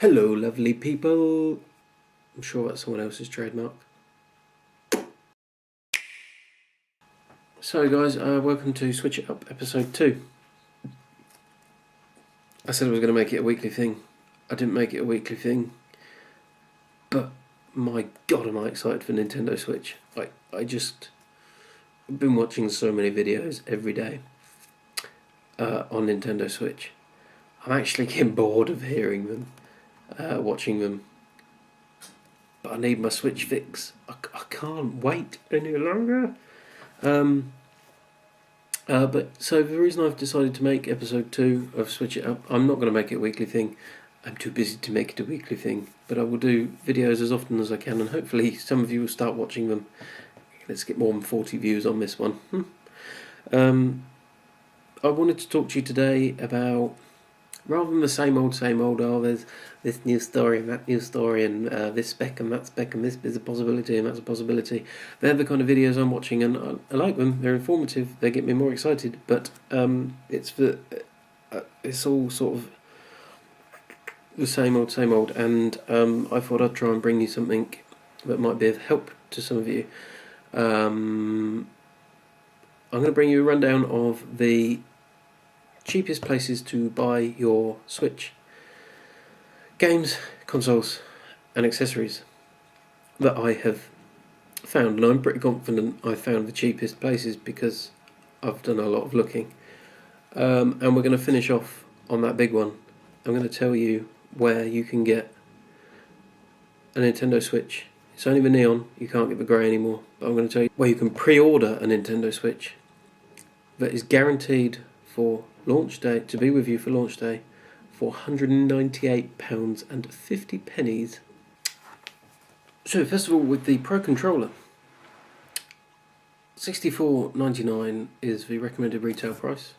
Hello, lovely people. I'm sure that's someone else's trademark. So, guys, welcome to Switch It Up, episode 2. I said I was going to make it a weekly thing. I didn't make it a weekly thing, but my God, am I excited for Nintendo Switch. I've been watching so many videos every day on Nintendo Switch. I'm actually getting bored of hearing them, watching them. But I need my Switch fix. I can't wait any longer. So the reason I've decided to make episode 2 of Switch It Up, I'm not going to make it a weekly thing. I'm too busy to make it a weekly thing. But I will do videos as often as I can, and hopefully some of you will start watching them. Let's get more than 40 views on this one. I wanted to talk to you today about, rather than the same old, there's this new story and that new story and this spec and that spec and this is a possibility and that's a possibility. They're the kind of videos I'm watching, and I like them. They're informative. They get me more excited. But it's all sort of the same old. And I thought I'd try and bring you something that might be of help to some of you. I'm going to bring you a rundown of the cheapest places to buy your Switch games, consoles and accessories that I have found, and I'm pretty confident I found the cheapest places because I've done a lot of looking. And we're going to finish off on that big one. I'm going to tell you where you can get a Nintendo Switch. It's only the neon, you can't get the grey anymore, but I'm going to tell you where you can pre-order a Nintendo Switch that is guaranteed for launch day, to be with you for launch day, for £198.50. So first of all, with the Pro Controller, $64.99 is the recommended retail price.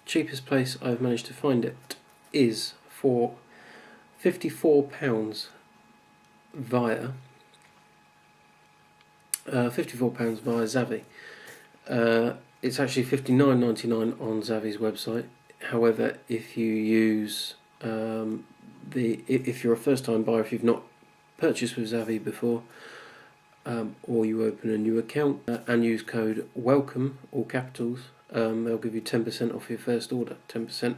Cheapest place I've managed to find it is for £54 via Zavvi. It's actually $59.99 on Zavvi's website. However, if you use if you're a first-time buyer, if you've not purchased with Zavvi before, or you open a new account and use code WELCOME, all capitals, they'll give you 10% off your first order. 10%,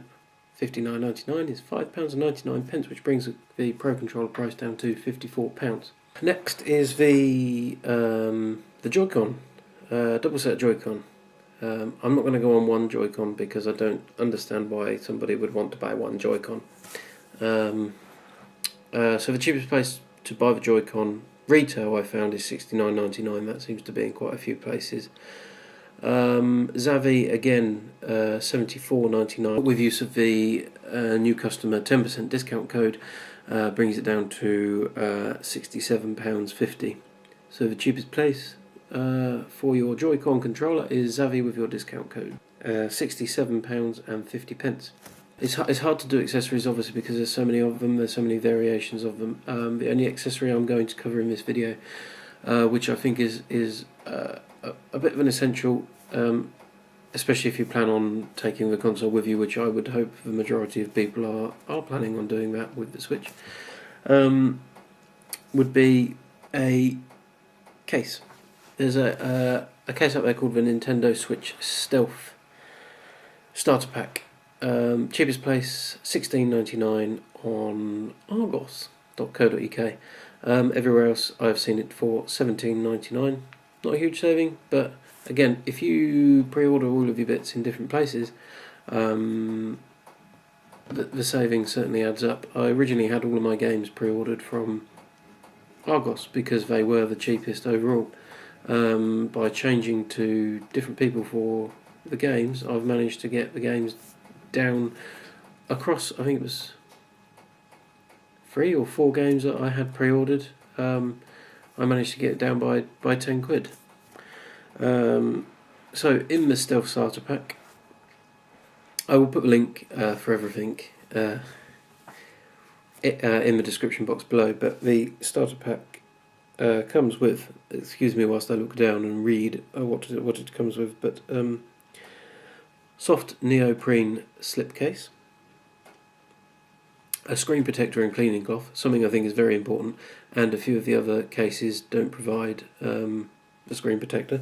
$59.99 is £5.99, which brings the Pro Controller price down to £54. Next is the Joy-Con, double set Joy-Con. I'm not going to go on one Joy-Con because I don't understand why somebody would want to buy one Joy-Con. So the cheapest place to buy the Joy-Con retail I found is $69.99. That seems to be in quite a few places. Zavvi again, $74.99. With use of the new customer 10% discount code, brings it down to £67.50. So the cheapest place for your Joy-Con controller is Zavvi with your discount code, £67.50. It's hard to do accessories, obviously, because there's so many of them, there's so many variations of them. The only accessory I'm going to cover in this video, which I think is a bit of an essential, especially if you plan on taking the console with you, which I would hope the majority of people are planning on doing that with the Switch, would be a case. There's a case up there called the Nintendo Switch Stealth Starter Pack. Cheapest place, $16.99 on Argos.co.uk. Everywhere else I've seen it for $17.99. Not a huge saving, but again, if you pre-order all of your bits in different places, the saving certainly adds up. I originally had all of my games pre-ordered from Argos because they were the cheapest overall. By changing to different people for the games, I've managed to get the games down across, I think it was 3 or 4 games that I had pre-ordered. I managed to get it down by £10. So in the Stealth Starter Pack, I will put a link for everything in the description box below, but the Starter Pack comes with, excuse me whilst I look down and read what it comes with, but soft neoprene slipcase, a screen protector and cleaning cloth, something I think is very important, and a few of the other cases don't provide a screen protector.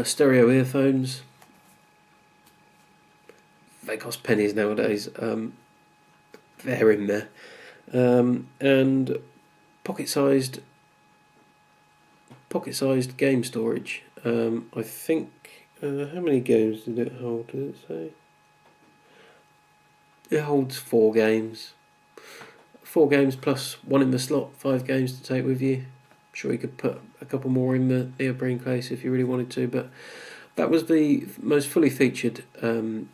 Stereo earphones, they cost pennies nowadays, they're in there. And pocket-sized game storage. I think, how many games did it hold, did it say? It holds 4 games. 4 games plus one in the slot, 5 games to take with you. I'm sure you could put a couple more in the neoprene case if you really wanted to, but that was the most fully featured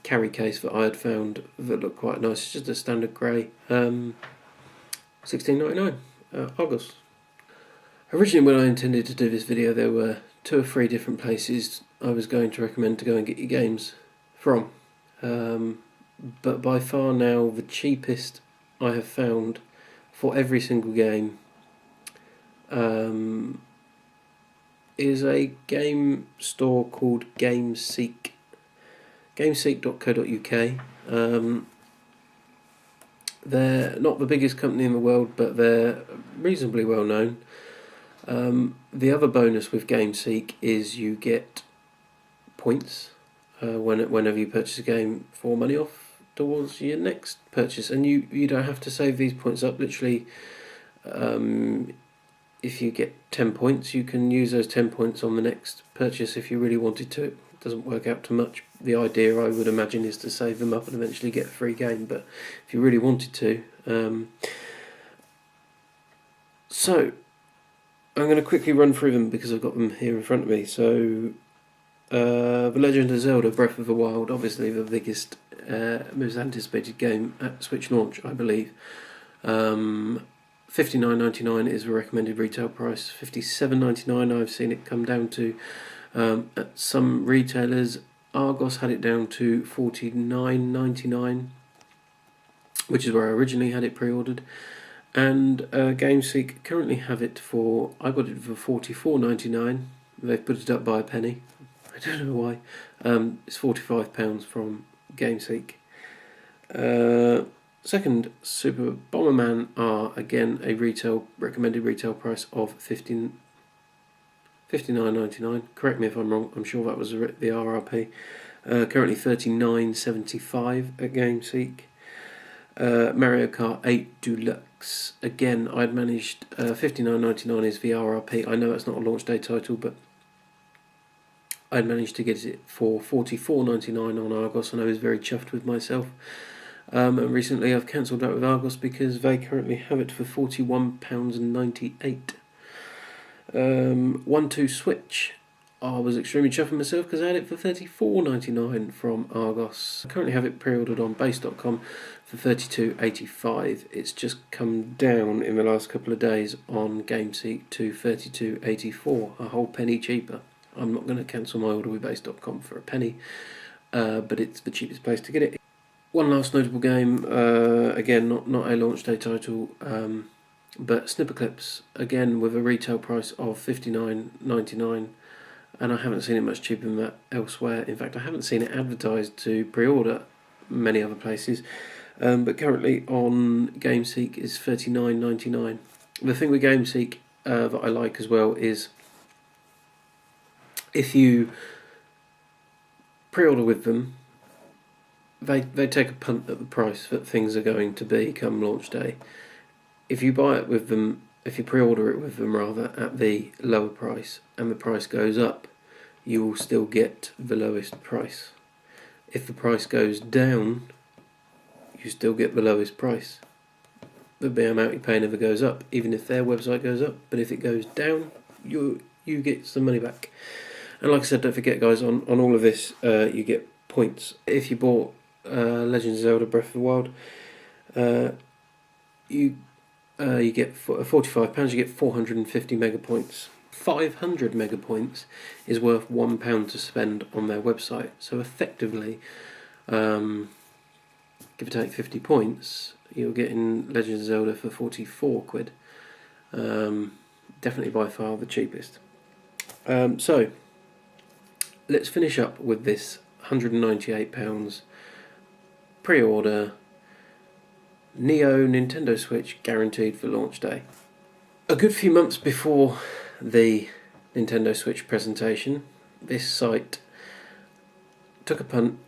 carry case that I had found that looked quite nice. It's just a standard grey, $16.99, Argos. Originally, when I intended to do this video, there were 2 or 3 different places I was going to recommend to go and get your games from, but by far now the cheapest I have found for every single game is a game store called GameSeek. GameSeek.co.uk. They're not the biggest company in the world, but they're reasonably well known. The other bonus with GameSeek is you get points whenever you purchase a game for money off towards your next purchase, and you don't have to save these points up. Literally, if you get 10 points, you can use those 10 points on the next purchase if you really wanted to. It doesn't work out too much. The idea, I would imagine, is to save them up and eventually get a free game, but if you really wanted to. So, I'm going to quickly run through them because I've got them here in front of me. So, The Legend of Zelda Breath of the Wild, obviously the biggest, most anticipated game at Switch launch, I believe. $59.99 is the recommended retail price. $57.99 I've seen it come down to at some retailers. Argos had it down to $49.99, which is where I originally had it pre-ordered. And GameSeek currently have it for, I got it for $44.99. They've put it up by a penny. I don't know why. It's £45 from GameSeek. Second, Super Bomberman R, again a recommended retail price of $59.99. Correct me if I'm wrong. I'm sure that was the RRP. Currently $39.75 at GameSeek. Mario Kart 8 Deluxe. Again, I'd managed $59.99 is the RRP. I know that's not a launch day title, but I'd managed to get it for $44.99 on Argos, and I was very chuffed with myself. And recently I've cancelled out with Argos because they currently have it for £41.98. 1-2 Switch. I was extremely chuffed with myself because I had it for $34.99 from Argos. I currently have it pre-ordered on base.com for $32.85. It's just come down in the last couple of days on GameSeek to $32.84, a whole penny cheaper. I'm not going to cancel my order with base.com for a penny, but it's the cheapest place to get it. One last notable game, again not a launch day title, but Snipperclips, again with a retail price of $59.99, and I haven't seen it much cheaper than that elsewhere. In fact, I haven't seen it advertised to pre-order many other places, but currently on GameSeek is $39.99. The thing with GameSeek that I like as well is if you pre-order with them, they take a punt at the price that things are going to be come launch day. If you buy it with them, if you pre-order it with them rather, at the lower price, and the price goes up, you will still get the lowest price. If the price goes down, you still get the lowest price. The amount you pay never goes up, even if their website goes up. But if it goes down, you get some money back. And like I said, don't forget, guys, on all of this, you get points. If you bought Legend of Zelda Breath of the Wild, you get £45. You get 450 mega points. 500 mega points is worth £1 to spend on their website. So effectively, give or take 50 points, you're getting Legend of Zelda for 44 quid. Definitely by far the cheapest. So let's finish up with this £198 pre-order Neo Nintendo Switch guaranteed for launch day. A good few months before the Nintendo Switch presentation, this site took a punt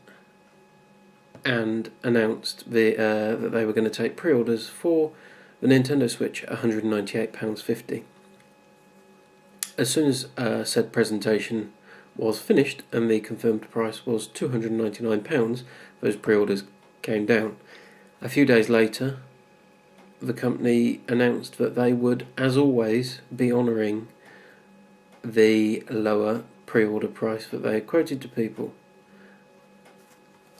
and announced that they were going to take pre-orders for the Nintendo Switch at £198.50. As soon as said presentation was finished and the confirmed price was £299, those pre-orders came down. A few days later, the company announced that they would, as always, be honouring the lower pre-order price that they had quoted to people.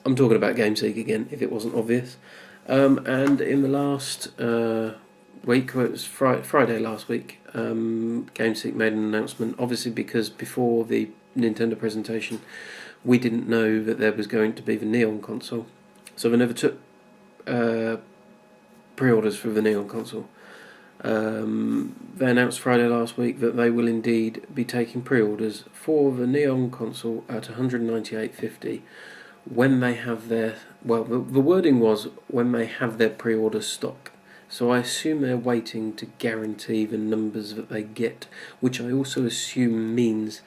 I'm talking about GameSeek again, if it wasn't obvious. And in the last week, well, it was Friday last week, GameSeek made an announcement, obviously because before the Nintendo presentation we didn't know that there was going to be the Neon console, so they never took pre-orders for the Neon console. They announced Friday last week that they will indeed be taking pre-orders for the Neon console at $198.50 when they have their, well, the wording was when they have their pre-order stock. So I assume they're waiting to guarantee the numbers that they get, which I also assume means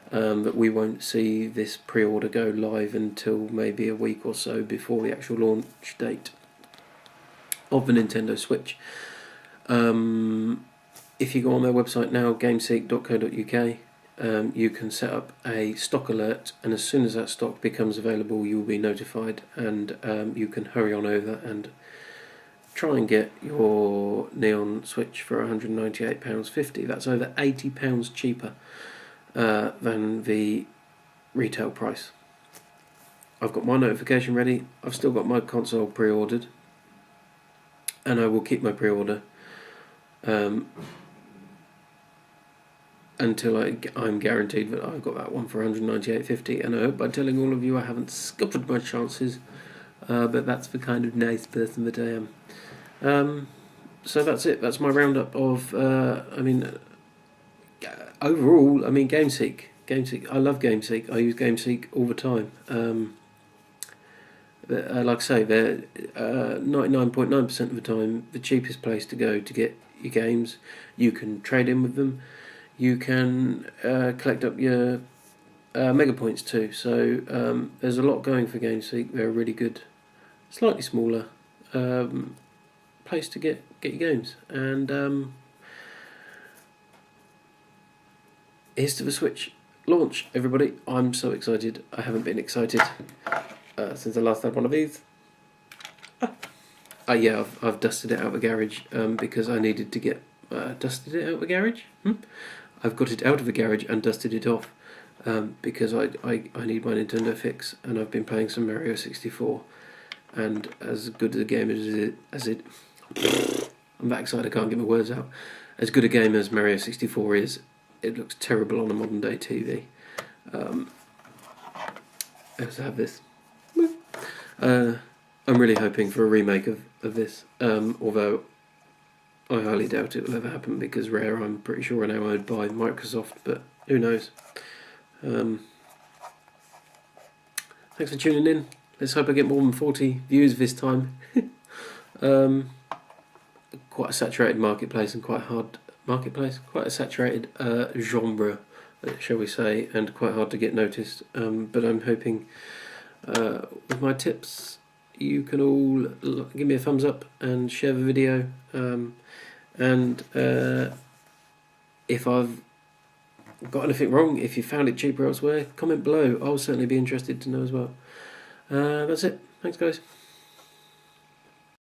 that we won't see this pre-order go live until maybe a week or so before the actual launch date of the Nintendo Switch. If you go on their website now, gameseek.co.uk, you can set up a stock alert, and as soon as that stock becomes available you will be notified, and you can hurry on over and try and get your Neon Switch for £198.50. That's over £80 cheaper than the retail price. I've got my notification ready, I've still got my console pre-ordered, and I will keep my pre-order until I'm guaranteed that I've got that one for £198.50, and I hope by telling all of you I haven't scuppered my chances, but that's the kind of nice person that I am. So that's it, that's my roundup of, overall, GameSeek, I love GameSeek, I use GameSeek all the time. Like I say, they're 99.9% of the time the cheapest place to go to get your games. You can trade in with them, you can collect up your Mega Points too, so there's a lot going for GameSeek. They're a really good, slightly smaller place to get your games. And here's to the Switch launch, everybody. I'm so excited. I haven't been excited since I last had one of these. Yeah, I've dusted it out of the garage because I needed to get dusted it out of the garage. I've got it out of the garage and dusted it off because I need my Nintendo fix, and I've been playing some Mario 64, and as good a game as it I'm that excited I can't get my words out. As good a game as Mario 64 is, it looks terrible on a modern day TV. Let's have this. I'm really hoping for a remake of this, although I highly doubt it will ever happen because Rare, I'm pretty sure, are now owned by Microsoft, but who knows. Thanks for tuning in. Let's hope I get more than 40 views this time. Quite a saturated marketplace and quite a saturated genre, shall we say, and quite hard to get noticed. But I'm hoping with my tips you can all give me a thumbs up and share the video, and if I've got anything wrong, if you found it cheaper elsewhere, comment below. I'll certainly be interested to know as well. That's it. Thanks guys.